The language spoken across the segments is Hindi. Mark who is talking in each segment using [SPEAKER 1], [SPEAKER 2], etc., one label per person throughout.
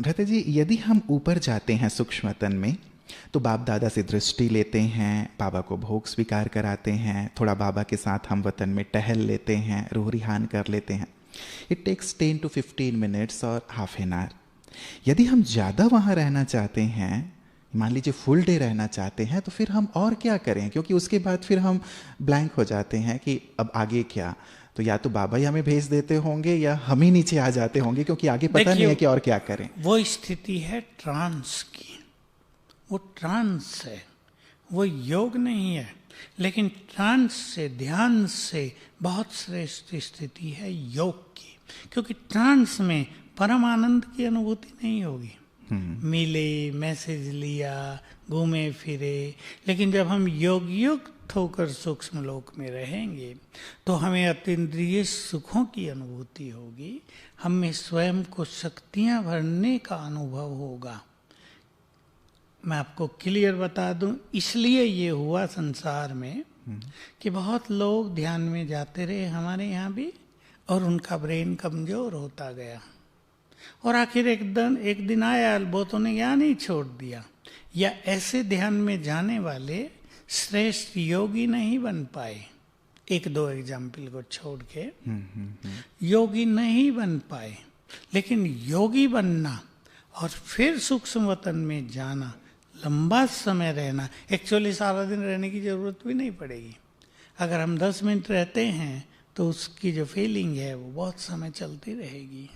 [SPEAKER 1] भ्राता जी, यदि हम ऊपर जाते हैं सूक्ष्मतन में तो बाप दादा से दृष्टि लेते हैं, बाबा को भोग स्वीकार कराते हैं, थोड़ा बाबा के साथ हम वतन में टहल लेते हैं, रूह रिहान कर लेते हैं। इट टेक्स 10 to 15 मिनट्स और हाफ एन आवर। यदि हम ज़्यादा वहाँ रहना चाहते हैं, मान लीजिए फुल डे रहना चाहते हैं, तो फिर हम और क्या करें? क्योंकि उसके बाद फिर हम ब्लैंक हो जाते हैं कि अब आगे क्या। तो या तो बाबा ही हमें भेज देते होंगे या हम ही नीचे आ जाते होंगे, क्योंकि आगे पता नहीं है कि और क्या करें।
[SPEAKER 2] वो स्थिति है ट्रांस की, वो ट्रांस है, वो योग नहीं है। लेकिन ट्रांस से, ध्यान से बहुत श्रेष्ठ स्थिति है योग की, क्योंकि ट्रांस में परम आनंद की अनुभूति नहीं होगी। मिले, मैसेज लिया, घूमे फिरे, लेकिन जब हम योग युक्त होकर सूक्ष्म लोक में रहेंगे तो हमें अतीन्द्रिय सुखों की अनुभूति होगी, हमें स्वयं को शक्तियां भरने का अनुभव होगा। मैं आपको क्लियर बता दूं, इसलिए ये हुआ संसार में कि बहुत लोग ध्यान में जाते रहे हमारे यहाँ भी, और उनका ब्रेन कमजोर होता गया, और आखिर एक दिन आया बहुतों ने ज्ञान ही छोड़ दिया। या ऐसे ध्यान में जाने वाले श्रेष्ठ योगी नहीं बन पाए, एक दो एग्जाम्पल को छोड़ के योगी नहीं बन पाए। लेकिन योगी बनना और फिर सूक्ष्म वतन में जाना, लंबा समय रहना, एक्चुअली सारा दिन रहने की जरूरत भी नहीं पड़ेगी। अगर हम 10 मिनट रहते हैं तो उसकी जो फीलिंग है वो बहुत समय चलती रहेगी।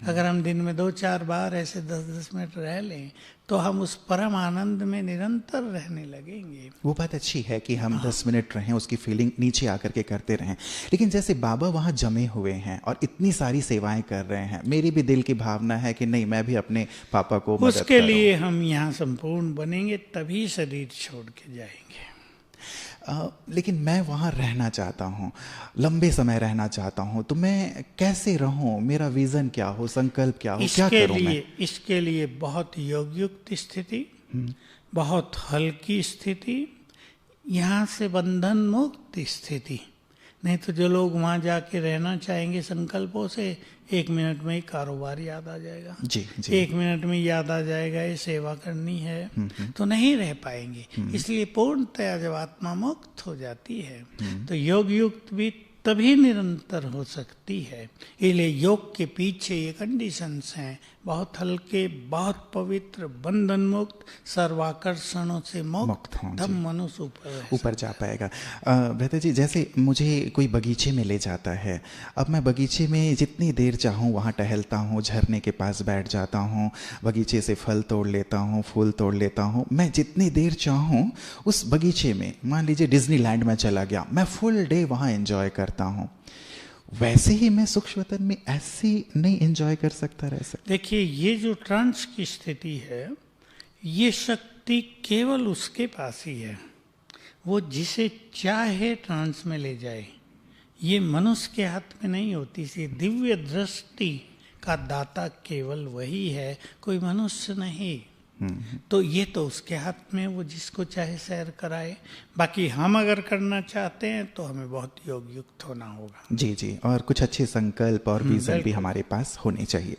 [SPEAKER 2] अगर हम दिन में 2-4 बार ऐसे 10-10 मिनट रह लें तो हम उस परम आनंद में निरंतर रहने लगेंगे।
[SPEAKER 1] वो बात अच्छी है कि हम 10 मिनट रहें, उसकी फीलिंग नीचे आकर के करते रहें। लेकिन जैसे बाबा वहाँ जमे हुए हैं और इतनी सारी सेवाएं कर रहे हैं, मेरी भी दिल की भावना है कि नहीं, मैं भी अपने पापा को मदद
[SPEAKER 2] उसके लिए हम यहाँ संपूर्ण बनेंगे, तभी शरीर छोड़ के जाएंगे।
[SPEAKER 1] लेकिन मैं वहाँ रहना चाहता हूँ, लंबे समय रहना चाहता हूँ, तो मैं कैसे रहूँ? मेरा विज़न क्या हो, संकल्प क्या हो, क्या करूँ मैं?
[SPEAKER 2] इसके लिए बहुत योगयुक्त स्थिति, बहुत हल्की स्थिति, यहाँ से बंधन मुक्त स्थिति। नहीं तो जो लोग वहाँ जाके रहना चाहेंगे संकल्पों से, 1 मिनट में ही कारोबार याद आ जाएगा।
[SPEAKER 1] जी, जी।
[SPEAKER 2] 1 मिनट में याद आ जाएगा ये सेवा करनी है, तो नहीं रह पाएंगे। इसलिए पूर्णतया जब आत्मा मुक्त हो जाती है तो योग युक्त भी तभी निरंतर हो सकती है। इसलिए योग के पीछे ये कंडीशंस हैं, बहुत हल्के, बहुत पवित्र, बंधन मुक्त, सर्वाकर्षणों से मुक्त, तब मनुष्य ऊपर
[SPEAKER 1] जा पाएगा। भ्राता जी, जैसे मुझे कोई बगीचे में ले जाता है, अब मैं बगीचे में जितनी देर चाहूँ वहाँ टहलता हूँ, झरने के पास बैठ जाता हूँ, बगीचे से फल तोड़ लेता हूँ, फूल तोड़ लेता हूँ, मैं जितनी देर चाहूँ उस बगीचे में, मान लीजिए डिज्नीलैंड में चला गया, मैं फुल डे वहाँ एंजॉय करता हूँ। वैसे ही मैं सूक्ष्मतन में ऐसी नहीं एंजॉय कर सकता, रह सकता?
[SPEAKER 2] देखिए, ये जो ट्रांस की स्थिति है, ये शक्ति केवल उसके पास ही है, वो जिसे चाहे ट्रांस में ले जाए। ये मनुष्य के हाथ में नहीं होती। सी दिव्य दृष्टि का दाता केवल वही है, कोई मनुष्य नहीं। तो ये तो उसके हाथ में, वो जिसको चाहे सैर कराए। बाकी हम अगर करना चाहते हैं तो हमें बहुत योग युक्त होना होगा।
[SPEAKER 1] जी जी, और कुछ अच्छे संकल्प और विजन भी हमारे पास होने चाहिए।